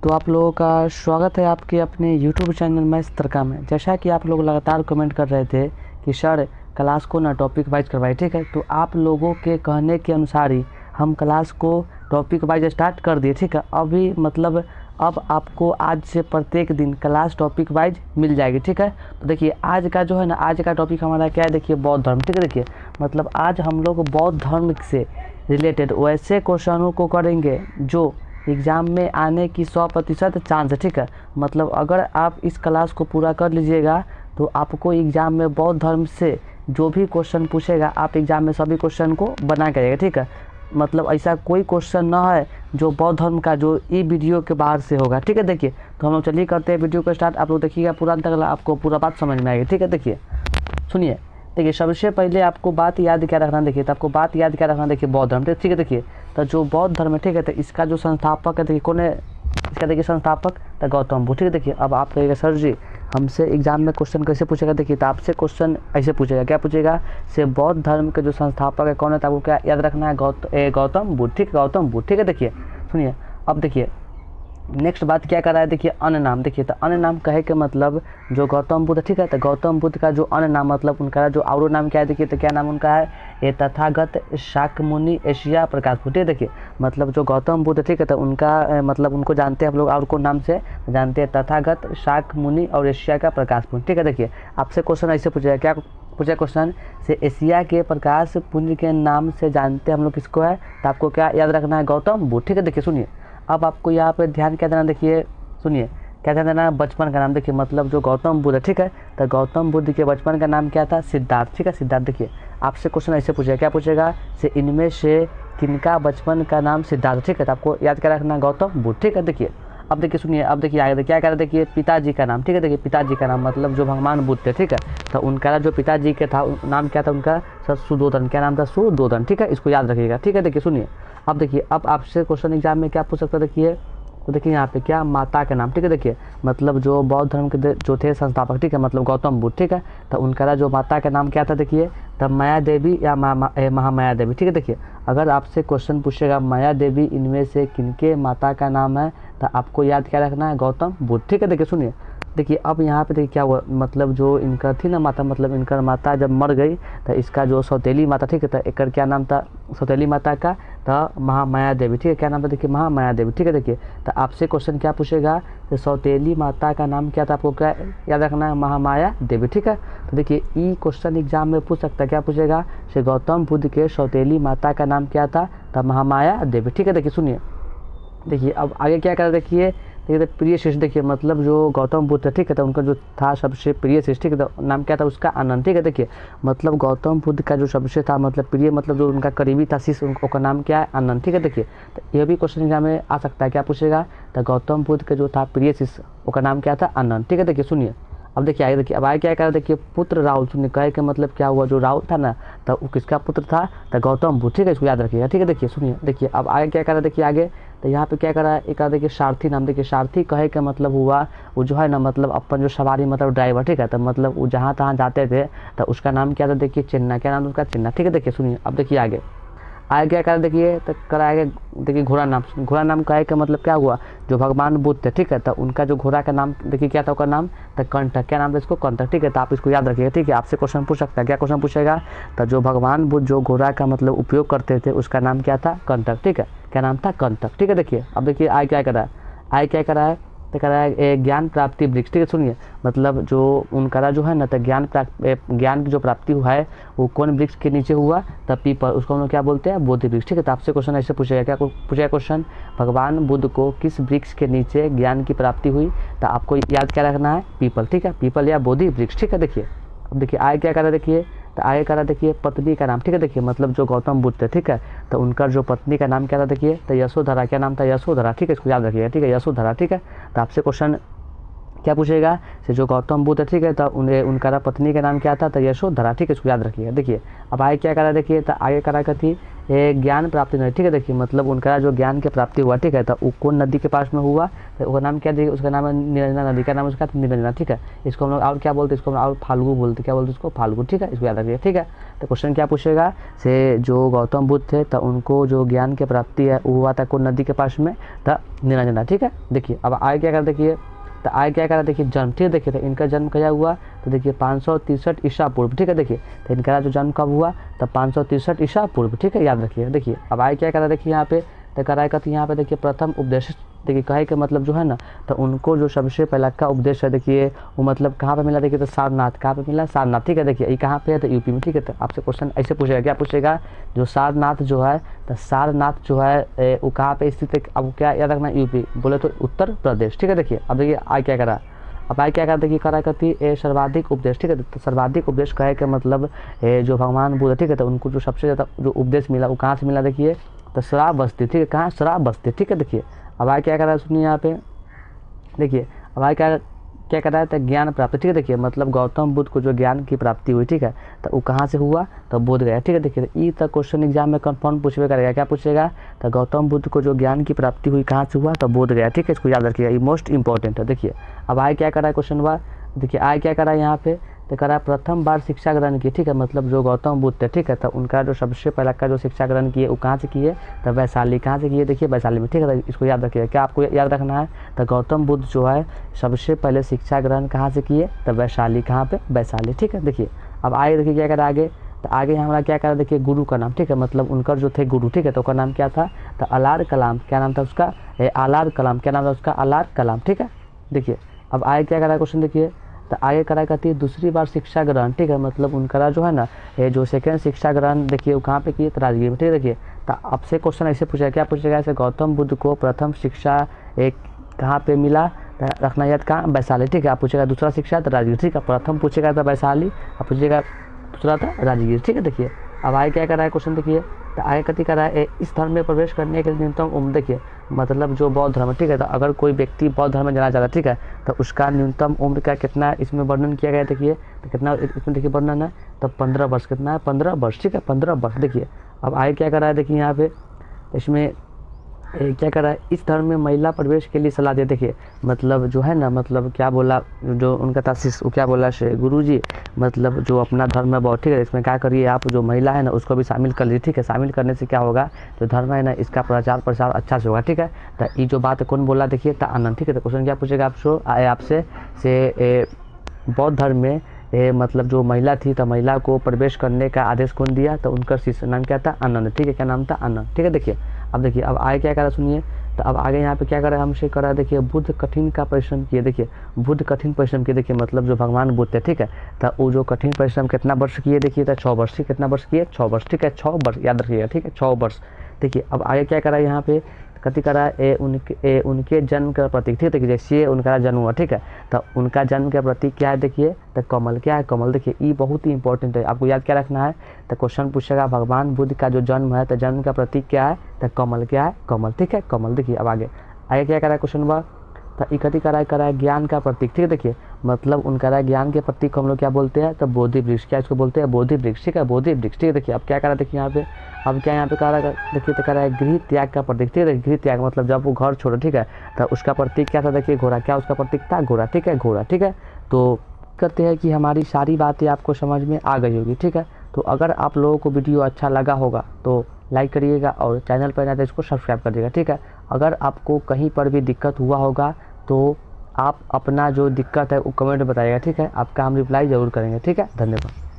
तो आप लोगों का स्वागत है आपके अपने YouTube चैनल मैथ्स तड़का में। जैसा कि आप लोग लगातार कमेंट कर रहे थे कि सर क्लास को ना टॉपिक वाइज करवाए, ठीक है। तो आप लोगों के कहने के अनुसार ही हम क्लास को टॉपिक वाइज स्टार्ट कर दिए, ठीक है। अभी मतलब अब आपको आज से प्रत्येक दिन क्लास टॉपिक वाइज मिल जाएगी, ठीक है। तो देखिए आज का जो है ना, आज का टॉपिक हमारा क्या है, देखिए बौद्ध धर्म, ठीक है। देखिए मतलब आज हम लोग बौद्ध धर्म से रिलेटेड वैसे क्वेश्चनों को करेंगे जो एग्ज़ाम में आने की 100% चांस है, ठीक है। मतलब अगर आप इस क्लास को पूरा कर लीजिएगा तो आपको एग्ज़ाम में बौद्ध धर्म से जो भी क्वेश्चन पूछेगा आप एग्ज़ाम में सभी क्वेश्चन को बना के आइएगा, ठीक है। मतलब ऐसा कोई क्वेश्चन ना है जो बौद्ध धर्म का जो ई वीडियो के बाहर से होगा, ठीक है। देखिए तो हम लोग चलिए करते हैं वीडियो को स्टार्ट। आप लोग देखिएगा पूरा अंत तक, आपको पूरा बात समझ में आएगी, ठीक है। देखिए सुनिए, देखिए सबसे पहले आपको बात याद क्या रखना, देखिए तो आपको बात याद क्या रखना, देखिए बौद्ध धर्म, ठीक है। देखिए तो जो बौद्ध धर्म है, ठीक है, तो इसका जो संस्थापक है, देखिए कौन है इसका, देखिए संस्थापक तो गौतम बुद्ध, ठीक है। देखिए अब आप कहिएगा सर जी हमसे एग्जाम में क्वेश्चन कैसे पूछेगा, देखिए तो आपसे क्वेश्चन ऐसे पूछेगा, क्या पूछेगा, से बौद्ध धर्म के जो संस्थापक है कौन है, तो आपको क्या याद रखना है, गौतम बुद्ध, ठीक है, गौतम बुद्ध, ठीक है। देखिए सुनिए अब देखिए नेक्स्ट बात क्या कर रहा है, देखिए अन्य नाम। देखिए तो अन्य नाम कहे के मतलब जो गौतम बुद्ध, ठीक है, तो गौतम बुद्ध का जो अन्य नाम मतलब उनका जो और नाम क्या है, देखिए तो क्या नाम उनका है, ये तथागत शाक्यमुनि एशिया प्रकाश बुद्ध। देखिए मतलब जो गौतम बुद्ध, ठीक है, तो उनका मतलब उनको जानते हैं आप लोग और कौन नाम से जानते हैं, तथागत शाक्यमुनि और एशिया का प्रकाश पुंज, ठीक है। देखिए आपसे क्वेश्चन ऐसे पूछेगा, क्या पूछा क्वेश्चन, से एशिया के प्रकाश पुंज के नाम से जानते हैं हम लोग किसको है, तो आपको क्या याद रखना है, गौतम बुद्ध, ठीक है। देखिए सुनिए अब आपको यहाँ पे ध्यान क्या देना, देखिए सुनिए क्या ध्यान देना, बचपन का नाम। देखिए मतलब जो गौतम बुद्ध है, ठीक है, तो गौतम बुद्ध के बचपन का नाम क्या था, सिद्धार्थ, ठीक है, सिद्धार्थ। देखिए आपसे क्वेश्चन ऐसे पूछेगा, क्या पूछेगा, से इनमें से किनका बचपन का नाम सिद्धार्थ, ठीक है, तो आपको याद क्या रखना, गौतम बुद्ध, ठीक है। देखिए अब देखिए सुनिए, अब देखिए आगे क्या कह रहा है, देखिए पिताजी का नाम, ठीक है। देखिए पिताजी का नाम मतलब जो भगवान बुद्ध थे, ठीक है, तो उनका जो पिताजी के था नाम क्या था उनका, सर सुदोधन, क्या नाम था, सुदोधन, ठीक है, इसको याद रखिएगा, ठीक है। देखिए सुनिए अब देखिए अब आपसे क्वेश्चन एग्जाम में क्या पूछ सकता है, देखिए तो देखिए यहाँ पे क्या, माता का नाम, ठीक है। देखिए मतलब जो बौद्ध धर्म के जो थे संस्थापक, ठीक है, मतलब गौतम बुद्ध, ठीक है, तो उनका जो माता का नाम क्या था, देखिए तब माया देवी या महामाया देवी, ठीक है। देखिए अगर आपसे क्वेश्चन पूछेगा माया देवी इनमें से किनके माता का नाम है, तो आपको याद क्या रखना है, गौतम बुद्ध, ठीक है। देखिए सुनिए, देखिए अब यहाँ पे देखिए क्या हुआ, मतलब जो इनका थी ना माता, मतलब इनका माता जब मर गई तो इसका जो सौतेली माता, ठीक है, तो एक क्या नाम था सौतेली माता का, तो महामाया देवी, ठीक है, क्या नाम था, देखिए महामाया देवी, ठीक है। देखिए तो आपसे क्वेश्चन क्या पूछेगा, तो सौतेली माता का नाम क्या था, आपको क्या याद रखना है, महामाया देवी, ठीक है। तो देखिए ई क्वेश्चन एग्जाम में पूछ सकता है, क्या पूछेगा, श्री गौतम बुद्ध के सौतेली माता का नाम क्या था, तो महामाया देवी, ठीक है। देखिए सुनिए, देखिए अब आगे क्या कर, देखिए देखिए प्रिय शिष्य, देखिए मतलब जो गौतम बुद्ध, ठीक है, तो उनका जो था सबसे प्रिय शिष्य, ठीक है, तो नाम क्या था उसका, आनंद, ठीक है। देखिए मतलब गौतम बुद्ध का जो सबसे था मतलब प्रिय मतलब जो उनका करीबी था शिष्य, उनका नाम क्या है, आनंद, ठीक है। देखिए तो ये भी क्वेश्चन एग्जाम में आ सकता है, क्या पूछेगा, तो गौतम बुद्ध का जो था प्रिय शिष्य उसका नाम क्या था, आनंद, ठीक है। देखिए सुनिए अब देखिए आगे, देखिए अब आगे क्या करा, देखिए पुत्र राहुल, सुनिए कहे के मतलब क्या हुआ, जो राहुल था ना तो वो किसका पुत्र था, तो गौतम बुद्ध, ठीक है, इसको याद रखिएगा, ठीक है। देखिए सुनिए, देखिए अब आगे क्या करा, देखिए आगे तो यहाँ पे क्या करा, एक देखिए सारथी नाम। देखिए सारथी कहे का मतलब हुआ वो जो है ना मतलब अपन जो सवारी मतलब ड्राइवर, ठीक है, तो मतलब वो जहाँ तहाँ जाते थे तो उसका नाम क्या था, देखिए चिन्ना, क्या नाम उसका, चिन्ना, ठीक है। देखिए सुनिए अब देखिए आगे क्या करा, देखिए तो कराएगा, देखिए घोड़ा नाम। घोड़ा नाम कहे का मतलब क्या हुआ, जो भगवान बुद्ध थे, ठीक है, तो उनका जो घोड़ा का नाम देखिए क्या था, उसका नाम तो कंटक, क्या नाम था इसको, कंटक, ठीक है। तो आप इसको याद रखिएगा, ठीक है। आपसे क्वेश्चन पूछ सकता है, क्या क्वेश्चन पूछेगा, तो जो भगवान बुद्ध जो घोड़ा का मतलब उपयोग करते थे उसका नाम क्या था, कंटक, ठीक है, क्या नाम था, कंटक, ठीक है। देखिए अब देखिए आय क्या करा है, आय क्या करा है, तो कह रहा है ज्ञान प्राप्ति वृक्ष, ठीक है। सुनिए मतलब जो उनका जो है ना तो ज्ञान की जो प्राप्ति हुआ है वो कौन वृक्ष के नीचे हुआ, तब पीपल, उसको हम लोग क्या बोलते हैं, बोधि वृक्ष, ठीक है। तो आपसे क्वेश्चन ऐसे पूछेगा, क्या पूछेगा क्वेश्चन, भगवान बुद्ध को किस वृक्ष के नीचे ज्ञान की प्राप्ति हुई, तो आपको याद क्या रखना है, पीपल, ठीक है, पीपल या बोधि वृक्ष, ठीक है। देखिए अब देखिए आगे क्या करा, देखिए तो आगे करा, देखिए पत्नी का नाम, ठीक है। देखिए मतलब जो गौतम बुद्ध थे, ठीक है, तो उनका जो पत्नी का नाम क्या था, देखिए तो यशोधरा, क्या नाम था, यशोधरा, ठीक है, इसको याद रखिएगा, ठीक है, यशोधरा, ठीक है। तो आपसे क्वेश्चन क्या पूछेगा, से जो गौतम बुद्ध है, ठीक है, तो उनका पत्नी का नाम क्या था, तो यशोधरा, ठीक है, इसको याद रखिएगा। देखिए अब आगे क्या करा, देखिए तो आगे करा थी ज्ञान प्राप्ति नहीं, ठीक है, देखिए मतलब उनका जो ज्ञान की प्राप्ति हुआ, ठीक है, तो कौन नदी के पास में हुआ, तो उसका नाम क्या, देखिए उसका नाम है निरंजना नदी, का नाम उसका निरंजना, ठीक है, इसको हम लोग और क्या बोलते हैं, इसको हम और फाल्गु बोलते, क्या बोलते हैं इसको, फाल्गु, ठीक है, इसको याद रखिए। ठीक है, तो क्वेश्चन क्या पूछेगा, से जो गौतम बुद्ध थे तो उनको जो ज्ञान की प्राप्ति है वो हुआ था कौन नदी के पास में, तो निरंजना, ठीक है। देखिए अब आगे क्या कर, देखिए तो आगे क्या करा, देखिए जन्म, ठीक है, देखिए तो इनका जन्म क्या हुआ, तो देखिए 563 ईसा पूर्व, ठीक है, देखिए तो इनका जो जन्म कब हुआ, तो 563 ईसा पूर्व, ठीक है, याद रखिए। देखिए अब आगे क्या करा, देखिए यहाँ पे तो कराए कहते यहाँ पे देखिए प्रथम उपदेश, देखिए कहे के मतलब जो है ना, तो उनको जो सबसे पहला का उपदेश है, देखिए वो मतलब कहाँ पे मिला, देखिए तो सारनाथ, कहाँ पे मिला, सारनाथ, ठीक है, देखिए ये कहाँ पे है, तो यूपी में, ठीक है। तो आपसे क्वेश्चन ऐसे पूछेगा, क्या पूछेगा, जो सारनाथ जो है, तो सारनाथ जो है वो कहाँ पे स्थित है, अब क्या याद रखना, यूपी बोले तो उत्तर प्रदेश, ठीक है। देखिए अब देखिए आज क्या करा, अब आगे क्या करते, करा करती सर्वाधिक उपदेश, ठीक है, तो सर्वाधिक उपदेश कहे के मतलब जो भगवान बुद्ध, ठीक है, तो उनको जो सबसे ज़्यादा जो उपदेश मिला वो कहाँ से मिला, देखिए तो श्रावस्ती, ठीक है, कहाँ, श्रावस्ती, ठीक है। देखिए अब आगे क्या करा, सुनिए यहाँ पे, देखिए अब आगे क्या कर रहा है, तो ज्ञान प्राप्ति, ठीक है, देखिए मतलब गौतम बुद्ध को जो ज्ञान की प्राप्ति हुई, ठीक है, तो वो कहाँ से हुआ, तो बोध गया, ठीक है। देखिए ये तक क्वेश्चन एग्जाम में कन्फर्म पूछवे करेगा, क्या पूछेगा, तो गौतम बुद्ध को जो ज्ञान की प्राप्ति हुई कहाँ से हुआ, तो बोध गया, ठीक है, इसको याद रखिएगा, ये मोस्ट इंपॉर्टेंट है। देखिए अब आगे क्या करा है क्वेश्चन हुआ, देखिए आगे क्या करा यहाँ पे, तो करा प्रथम बार शिक्षा ग्रहण की, ठीक है, मतलब जो गौतम बुद्ध थे, ठीक है, तो उनका जो सबसे पहला का जो शिक्षा ग्रहण किए वो कहाँ से किए, तो वैशाली, कहाँ से किए, देखिए वैशाली में, ठीक है, तो इसको याद रखिएगा। क्या आपको याद रखना है, तो गौतम बुद्ध जो है सबसे पहले शिक्षा ग्रहण कहाँ से किए, तो वैशाली, कहाँ पे, वैशाली, ठीक है। देखिए अब आगे देखिए क्या करा आगे, तो आगे हमारा क्या करा, देखिए गुरु का नाम, ठीक है, मतलब उनका जो थे गुरु, ठीक है, तो उसका नाम क्या था, तो अलार कलाम, क्या नाम था उसका, आलार कलाम, क्या नाम था उसका, अलार कलाम, ठीक है। देखिए अब आगे क्या करा क्वेश्चन, देखिए तो आगे करा करती है दूसरी बार शिक्षा ग्रहण, ठीक है, मतलब उनका जो है ना ये जो सेकंड शिक्षा ग्रहण, देखिए वो कहाँ पे किए, तो राजगीर में, ठीक है। देखिए तो आपसे क्वेश्चन ऐसे पूछेगा, क्या पूछेगा, ऐसे गौतम बुद्ध को प्रथम शिक्षा एक कहाँ पे मिला, रखना याद कहाँ, वैशाली, ठीक है। आप पूछेगा दूसरा शिक्षा, तो राजगीर, ठीक है, प्रथम पूछेगा था वैशाली, आप पूछेगा दूसरा था राजगीर, ठीक है। देखिए अब आगे क्या कर रहा है क्वेश्चन, देखिए तो आगे कथी कर रहा है, इस धर्म में प्रवेश करने के लिए न्यूनतम उम्र, देखिए मतलब जो बौद्ध धर्म, ठीक है, तो अगर कोई व्यक्ति बौद्ध धर्म में जाना चाहता है, ठीक है, तो उसका न्यूनतम उम्र का कितना इसमें वर्णन किया गया है, देखिए तो कितना इसमें देखिए वर्णन है, तो 15 वर्ष, कितना है, 15 वर्ष, ठीक है, 15 वर्ष। देखिए अब आगे क्या कर रहा है, देखिए यहाँ पे इसमें क्या कर रहा है, इस धर्म में महिला प्रवेश के लिए सलाह दे, देखिए मतलब जो है ना, मतलब क्या बोला, जो उनका था शिष्य, वो क्या बोला गुरु जी, मतलब जो अपना धर्म है बहुत, ठीक है, इसमें क्या करिए आप जो महिला है ना उसको भी शामिल कर लीजिए, ठीक है, शामिल करने से क्या होगा, जो धर्म है ना इसका प्रचार प्रसार अच्छा से होगा, ठीक है। तो ये जो बात कौन बोला, देखिए तो आनंद, ठीक है। तो क्वेश्चन क्या पूछेगा आपसे से बौद्ध धर्म में मतलब जो महिला थी, तो महिला को प्रवेश करने का आदेश कौन दिया, तो उनका शिष्य नाम क्या था, आनंद, ठीक है, क्या नाम था, आनंद, ठीक है। देखिए अब देखिए अब आगे क्या करा, सुनिए तो अब आगे यहाँ पे क्या करा, हमसे करा, देखिए बुद्ध कठिन का परिश्रम किए, देखिए बुद्ध कठिन परिश्रम किए, देखिए मतलब जो भगवान बुद्ध थे, ठीक है, तो वो जो कठिन परिश्रम कितना वर्ष किए, देखिए तो 6 वर्ष, ठीक, कितना वर्ष किए, 6 वर्ष, ठीक है, 6 वर्ष याद रखिएगा, ठीक है, 6 वर्ष। देखिए अब आगे क्या करा यहाँ पे, कथी करा, उनके जन्म का प्रतीक, ठीक है, देखिए जैसे उनका जन्म हुआ, ठीक है, तो उनका जन्म का प्रतीक क्या है, देखिए तो कमल, क्या है, कमल। देखिए ये बहुत ही इंपॉर्टेंट है, आपको याद क्या रखना है, तो क्वेश्चन पूछेगा भगवान बुद्ध का जो जन्म है, तो जन्म का प्रतीक क्या है, तो कमल, क्या है, कमल, ठीक है, कमल। देखिए अब आगे क्या करा क्वेश्चन हुआ, तो इकट्ठी करा है ज्ञान का प्रतीक, ठीक है, देखिए मतलब उनका ज्ञान के प्रतीक को हम लोग क्या बोलते हैं, तो बोधि वृक्ष, क्या इसको बोलते हैं, बोधि वृक्ष, ठीक है, बोधि वृक्ष, ठीक है। देखिए अब क्या करा, देखिए यहाँ पे अब क्या यहाँ पे करा, देखिए तो करा है गृह त्याग का प्रतीक, ठीक है, गृह त्याग मतलब जब वो घर छोड़े, ठीक है, तो उसका प्रतीक क्या था, देखिए घोड़ा, क्या उसका प्रतीक था, घोड़ा, ठीक है, घोड़ा, ठीक है। तो करते हैं कि हमारी सारी बातें आपको समझ में आ गई होगी, ठीक है। तो अगर आप लोगों को वीडियो अच्छा लगा होगा तो लाइक करिएगा और चैनल पर ना तो इसको सब्सक्राइब कर दीजिएगा, ठीक है। अगर आपको कहीं पर भी दिक्कत हुआ होगा तो आप अपना जो दिक्कत है वो कमेंट में बताइएगा, ठीक है, आपका हम रिप्लाई ज़रूर करेंगे, ठीक है। धन्यवाद।